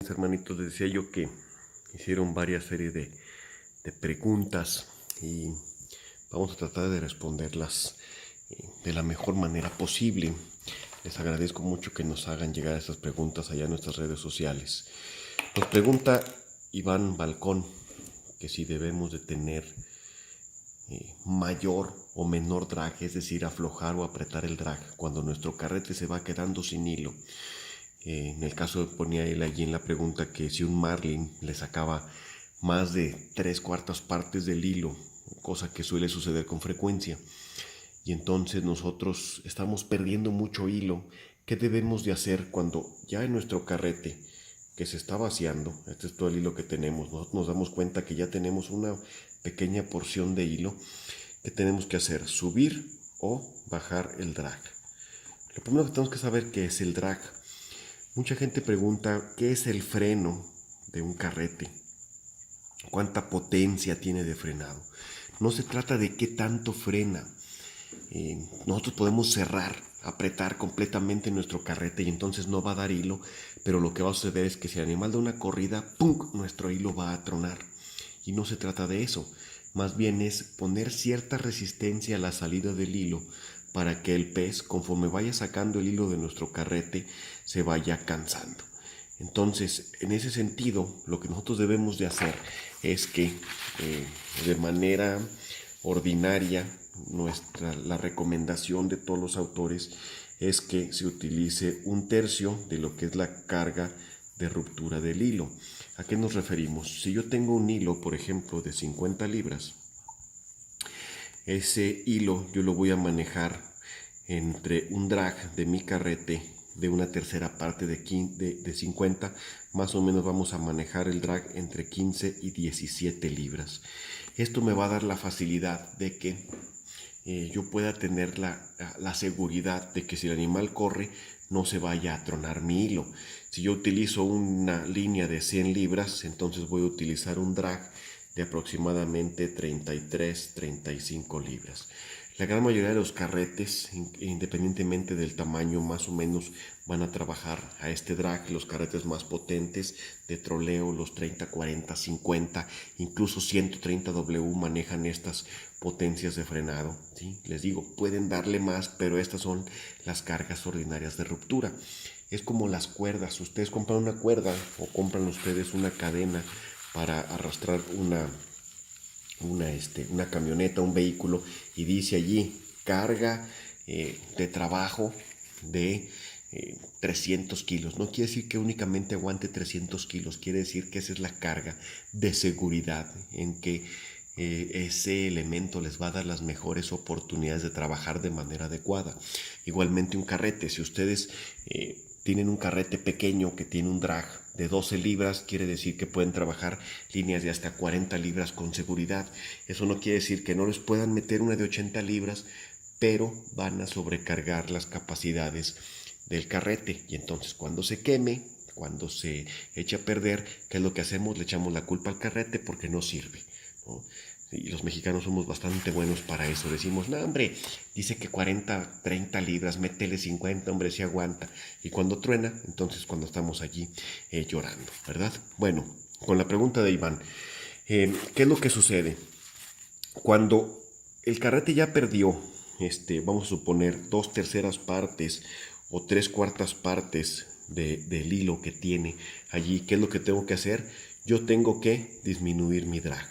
Hermanitos, les decía yo que hicieron varias series de preguntas y vamos a tratar de responderlas de la mejor manera posible. Les agradezco mucho que nos hagan llegar estas preguntas allá en nuestras redes sociales. Nos pregunta Iván Balcón que si debemos de tener mayor o menor drag, es decir, aflojar o apretar el drag cuando nuestro carrete se va quedando sin hilo. En el caso ponía él allí en la pregunta que si un marlin le sacaba más de 3/4 partes del hilo, cosa que suele suceder con frecuencia, y entonces nosotros estamos perdiendo mucho hilo. ¿Qué debemos de hacer cuando ya en nuestro carrete que se está vaciando, este es todo el hilo que tenemos, nosotros nos damos cuenta que ya tenemos una pequeña porción de hilo? ¿Qué tenemos que hacer? ¿Subir o bajar el drag? Lo primero que tenemos que saber qué es el drag. Mucha gente pregunta qué es el freno de un carrete, cuánta potencia tiene de frenado. No se trata de qué tanto frena. Nosotros podemos cerrar, apretar completamente nuestro carrete y entonces no va a dar hilo, pero lo que va a suceder es que si el animal da una corrida, ¡pum!, nuestro hilo va a tronar. Y no se trata de eso, más bien es poner cierta resistencia a la salida del hilo para que el pez, conforme vaya sacando el hilo de nuestro carrete, se vaya cansando. Entonces, en ese sentido, lo que nosotros debemos de hacer es que de manera ordinaria, la recomendación de todos los autores es que se utilice 1/3 de lo que es la carga de ruptura del hilo. ¿A qué nos referimos? Si yo tengo un hilo, por ejemplo, de 50 libras, ese hilo yo lo voy a manejar entre un drag de mi carrete de 1/3 parte de 50, más o menos vamos a manejar el drag entre 15 y 17 libras. Esto me va a dar la facilidad de que yo pueda tener la seguridad de que si el animal corre no se vaya a tronar mi hilo. Si yo utilizo una línea de 100 libras, entonces voy a utilizar un drag de aproximadamente 33-35 libras. La gran mayoría de los carretes, independientemente del tamaño, más o menos van a trabajar a este drag. Los carretes más potentes de troleo, los 30, 40, 50, incluso 130 W manejan estas potencias de frenado, ¿sí? Les digo, pueden darle más, pero estas son las cargas ordinarias de ruptura. Es como las cuerdas. Ustedes compran una cuerda o compran ustedes una cadena para arrastrar una camioneta, un vehículo, y dice allí carga de trabajo de 300 kilos. No quiere decir que únicamente aguante 300 kilos, quiere decir que esa es la carga de seguridad en que ese elemento les va a dar las mejores oportunidades de trabajar de manera adecuada. Igualmente un carrete, si ustedes tienen un carrete pequeño que tiene un drag de 12 libras, quiere decir que pueden trabajar líneas de hasta 40 libras con seguridad. Eso no quiere decir que no les puedan meter una de 80 libras, pero van a sobrecargar las capacidades del carrete. Y entonces cuando se queme, cuando se eche a perder, ¿qué es lo que hacemos? Le echamos la culpa al carrete porque no sirve, ¿no? Y los mexicanos somos bastante buenos para eso. Decimos, no, hombre, dice que 40, 30 libras, métele 50, hombre, si aguanta. Y cuando truena, entonces cuando estamos allí llorando, ¿verdad? Bueno, con la pregunta de Iván, ¿qué es lo que sucede? Cuando el carrete ya perdió, vamos a suponer, 2/3 partes o 3/4 partes del hilo que tiene allí, ¿qué es lo que tengo que hacer? Yo tengo que disminuir mi drag.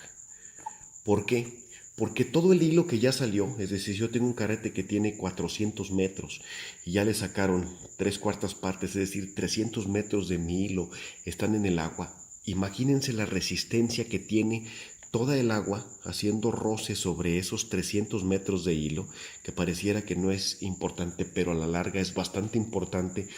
¿Por qué? Porque todo el hilo que ya salió, es decir, yo tengo un carrete que tiene 400 metros y ya le sacaron 3/4 partes, es decir, 300 metros de mi hilo están en el agua. Imagínense la resistencia que tiene toda el agua haciendo roce sobre esos 300 metros de hilo, que pareciera que no es importante, pero a la larga es bastante importante.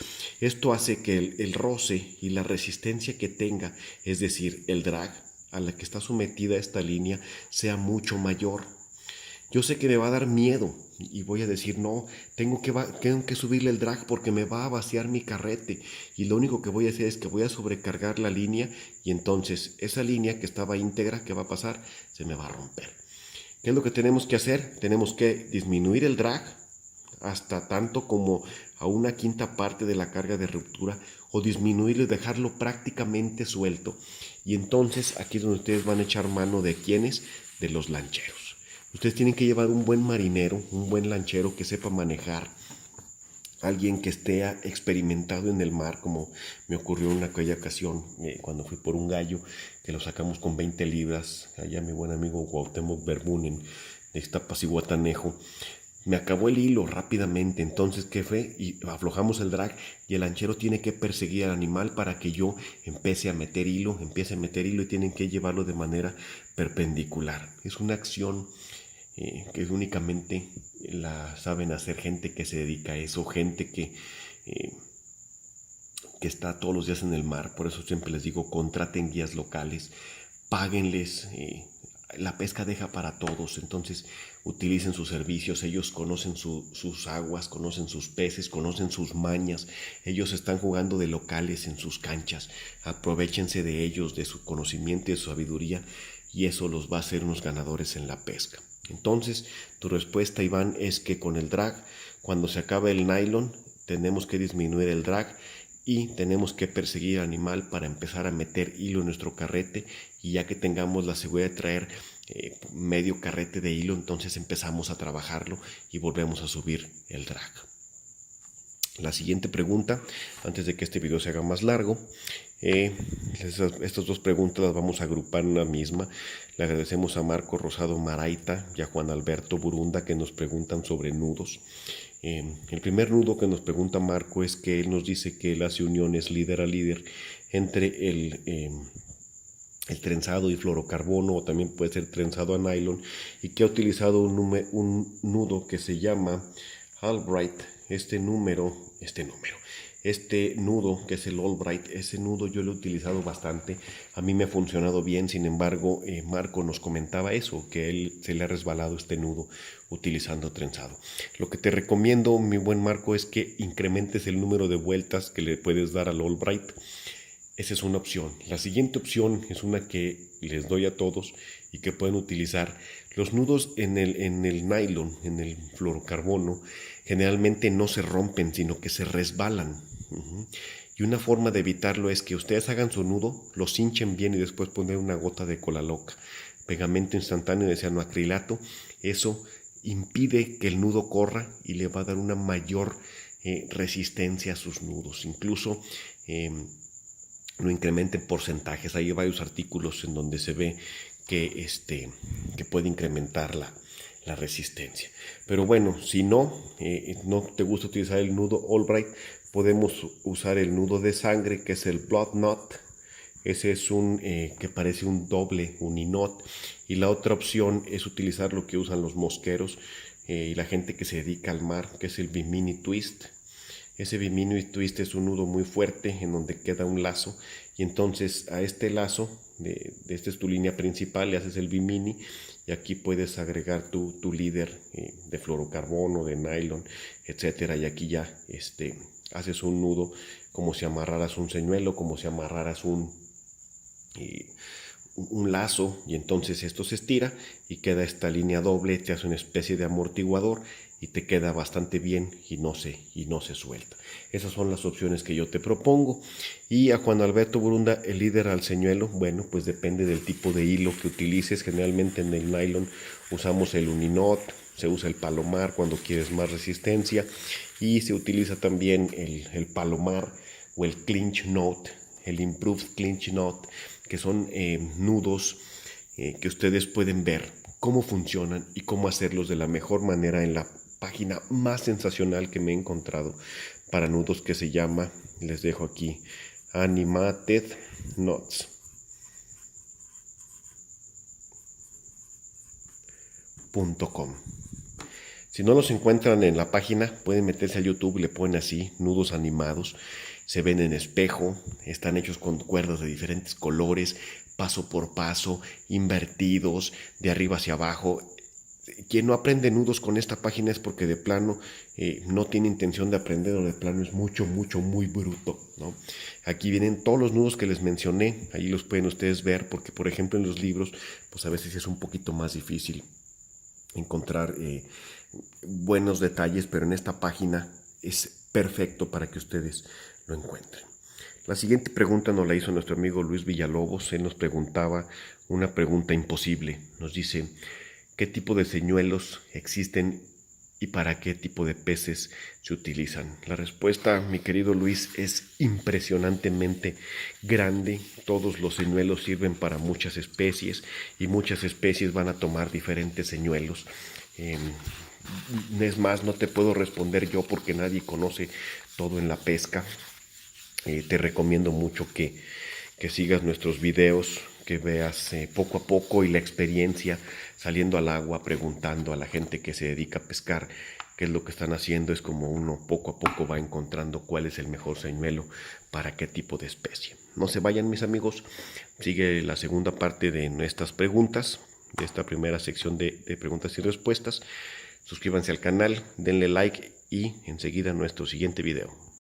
Esto hace que el roce y la resistencia que tenga, es decir, el drag a la que está sometida esta línea, sea mucho mayor. Yo sé que me va a dar miedo y voy a decir, no, tengo que subirle el drag porque me va a vaciar mi carrete, y lo único que voy a hacer es que voy a sobrecargar la línea, y entonces esa línea que estaba íntegra, ¿qué va a pasar? Se me va a romper. ¿Qué es lo que tenemos que hacer? Tenemos que disminuir el drag hasta tanto como a 1/5 parte de la carga de ruptura, o disminuirlo y dejarlo prácticamente suelto. Y entonces aquí es donde ustedes van a echar mano de ¿quiénes? De los lancheros. Ustedes tienen que llevar un buen marinero, un buen lanchero que sepa manejar, alguien que esté experimentado en el mar, como me ocurrió en aquella ocasión cuando fui por un gallo que lo sacamos con 20 libras, allá mi buen amigo Cuauhtémoc Verbún en Ixtapas y Guatanejo. Me acabó el hilo rápidamente, entonces ¿qué fue? Y aflojamos el drag y el lanchero tiene que perseguir al animal para que yo empiece a meter hilo y tienen que llevarlo de manera perpendicular. Es una acción que únicamente la saben hacer gente que se dedica a eso, gente que está todos los días en el mar. Por eso siempre les digo, contraten guías locales, páguenles. La pesca deja para todos, entonces utilicen sus servicios. Ellos conocen sus aguas, conocen sus peces, conocen sus mañas. Ellos están jugando de locales en sus canchas. Aprovéchense de ellos, de su conocimiento y de su sabiduría, y eso los va a hacer unos ganadores en la pesca. Entonces, tu respuesta, Iván, es que con el drag, cuando se acabe el nylon, tenemos que disminuir el drag y tenemos que perseguir al animal para empezar a meter hilo en nuestro carrete, y ya que tengamos la seguridad de traer medio carrete de hilo, entonces empezamos a trabajarlo y volvemos a subir el drag. La siguiente pregunta, antes de que este video se haga más largo, estas dos preguntas las vamos a agrupar en una misma. Le agradecemos a Marco Rosado Maraita y a Juan Alberto Burunda que nos preguntan sobre nudos. El primer nudo que nos pregunta Marco es que él nos dice que él hace uniones líder a líder entre el trenzado y fluorocarbono, o también puede ser trenzado a nylon, y que ha utilizado un nudo que se llama Albright. Este nudo que es el Albright, ese nudo yo lo he utilizado bastante, a mí me ha funcionado bien. Sin embargo, Marco nos comentaba eso, que él se le ha resbalado este nudo utilizando trenzado. Lo que te recomiendo, mi buen Marco, es que incrementes el número de vueltas que le puedes dar al Albright. Esa es una opción. La siguiente opción es una que les doy a todos y que pueden utilizar. Los nudos en el nylon, en el fluorocarbono, generalmente no se rompen, sino que se resbalan. Y una forma de evitarlo es que ustedes hagan su nudo, lo cinchen bien y después poner una gota de cola loca, pegamento instantáneo de cianoacrilato. Eso impide que el nudo corra y le va a dar una mayor resistencia a sus nudos. Incluso lo incrementa en porcentajes. Hay varios artículos en donde se ve que puede incrementar la resistencia. Pero bueno, si no te gusta utilizar el nudo Albright, podemos usar el nudo de sangre, que es el Blood Knot. Ese es un que parece un doble uniknot. Y la otra opción es utilizar lo que usan los mosqueros y la gente que se dedica al mar, que es el Bimini Twist. Ese Bimini Twist es un nudo muy fuerte en donde queda un lazo, y entonces a este lazo, esta es tu línea principal, le haces el Bimini y aquí puedes agregar tu líder de fluorocarbono, de nylon, etcétera, y aquí ya haces un nudo como si amarraras un señuelo, como si amarraras un lazo, y entonces esto se estira y queda esta línea doble, te hace una especie de amortiguador y te queda bastante bien y no se suelta. Esas son las opciones que yo te propongo. Y a Juan Alberto Burunda, el líder al señuelo, bueno, pues depende del tipo de hilo que utilices. Generalmente en el nylon usamos el uniknot, se usa el palomar cuando quieres más resistencia, y se utiliza también el palomar o el clinch knot, el improved clinch knot, que son nudos que ustedes pueden ver cómo funcionan y cómo hacerlos de la mejor manera en la página más sensacional que me he encontrado para nudos, que se llama, les dejo aquí, animatedknots.com. Si no los encuentran en la página, pueden meterse a YouTube y le ponen así, nudos animados. Se ven en espejo, están hechos con cuerdas de diferentes colores, paso por paso, invertidos, de arriba hacia abajo. Quien no aprende nudos con esta página es porque de plano no tiene intención de aprender, o de plano es muy bruto, ¿no? Aquí vienen todos los nudos que les mencioné, ahí los pueden ustedes ver, porque por ejemplo en los libros pues a veces es un poquito más difícil encontrar buenos detalles, pero en esta página es perfecto para que ustedes lo encuentren. La siguiente pregunta nos la hizo nuestro amigo Luis Villalobos. Él nos preguntaba una pregunta imposible. Nos dice, ¿qué tipo de señuelos existen y para qué tipo de peces se utilizan? La respuesta, mi querido Luis, es impresionantemente grande. Todos los señuelos sirven para muchas especies y muchas especies van a tomar diferentes señuelos. Es más, no te puedo responder yo porque nadie conoce todo en la pesca. Te recomiendo mucho que sigas nuestros videos, que veas poco a poco y la experiencia saliendo al agua, preguntando a la gente que se dedica a pescar qué es lo que están haciendo. Es como uno poco a poco va encontrando cuál es el mejor señuelo para qué tipo de especie. No se vayan, mis amigos, sigue la segunda parte de nuestras preguntas, de esta primera sección de preguntas y respuestas. Suscríbanse al canal, denle like y enseguida nuestro siguiente video.